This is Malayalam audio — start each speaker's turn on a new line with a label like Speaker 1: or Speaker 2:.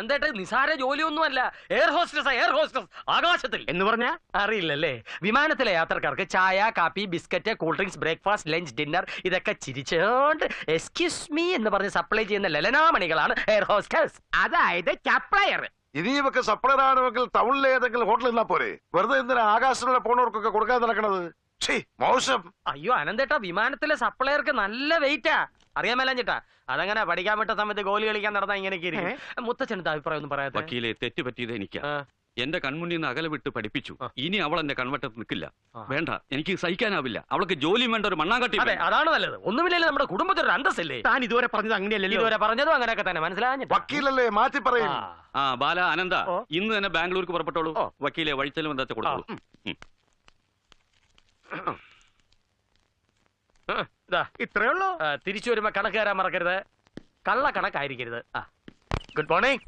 Speaker 1: അനന്തേട്ട നിസാര ജോലിയൊന്നുമല്ല. എയർ ഹോസ്റ്റസ്, എയർ ഹോസ്റ്റസ്, ആകാശത്തിൽ എന്ന് പറഞ്ഞാ അറിയില്ലല്ലേ? വിമാനത്തിലെ യാത്രക്കാർക്ക് ചായ, കാപ്പി, biscuit, cool drinks, breakfast, lunch, dinner ഇതൊക്കെ ചിരിച്ചോണ്ട് എക്സ്ക്യൂസ് മീ എന്ന് പറഞ്ഞ് സപ്ലൈ ചെയ്യുന്ന ലലനാമണികളാണ് എയർ ഹോസ്റ്റസ്, അതായത് സപ്ലയർ.
Speaker 2: ഇനി ഇവക്ക് സപ്ലൈർ ആണെങ്കിൽ ടൗണിലെ ഏതെങ്കിലും ഹോട്ടലിൽ നിന്നാ പോരെ? വെറുതെ എന്തിനാ ആകാശത്തിലൂടെ പോണവർക്കൊക്കെ കൊടുക്കാൻ നടക്കണത്? മോശം.
Speaker 1: അയ്യോ അനന്തേട്ട, വിമാനത്തിലെ സപ്ലയർക്ക് നല്ല വെയിറ്റാ, അറിയാൻ മേലാൻ ചേട്ടാ. അതങ്ങനെ പഠിക്കാൻ വിട്ട സമയത്ത് ഗോലി കളിക്കാൻ നടന്ന ഇങ്ങനെയൊക്കെ ഇരിക്കും. മുത്തച്ഛനത്തെ അഭിപ്രായം ഒന്നും പറയാതെ.
Speaker 3: വക്കീലെ, തെറ്റ് പറ്റിയത് എനിക്ക്. എന്റെ കൺമുന്നിൽ നിന്ന് അകലെ വിട്ട് പഠിപ്പിച്ചു. ഇനി അവൾ എന്റെ കൺവട്ടത്ത് നിൽക്കില്ല. വേണ്ട, എനിക്ക് സഹിക്കാനാവില്ല. അവൾക്ക് ജോലിയും വേണ്ട, ഒരു മണ്ണാങ്കട്ടി.
Speaker 1: അതെ, അതാണ് നല്ലത്. ഒന്നുമില്ലല്ലോ നമ്മുടെ കുടുംബത്തിൽ ഒരു അന്തസ്സല്ലേ. താൻ ഇതുവരെ പറഞ്ഞത് അങ്ങനെയല്ലല്ലോ. ഇതുവരെ പറഞ്ഞതും അങ്ങനെയൊക്കെ തന്നെ, മനസ്സിലാഞ്ഞു.
Speaker 2: വക്കീലല്ലേ, മാറ്റി പറയും.
Speaker 3: ബാല, അനന്ത, ഇന്ന് തന്നെ ബാംഗ്ലൂർക്ക് പുറപ്പെട്ടോളൂ. വക്കീലെ, വഴിച്ചലും എന്താ കൊടുത്തോളൂ.
Speaker 1: ഇത്രേ ഉള്ളൂ. തിരിച്ചു വരുമ്പോ കണക്ക് തരാൻ മറക്കരുത്. കള്ള കണക്കായിരിക്കരുത്. Good morning.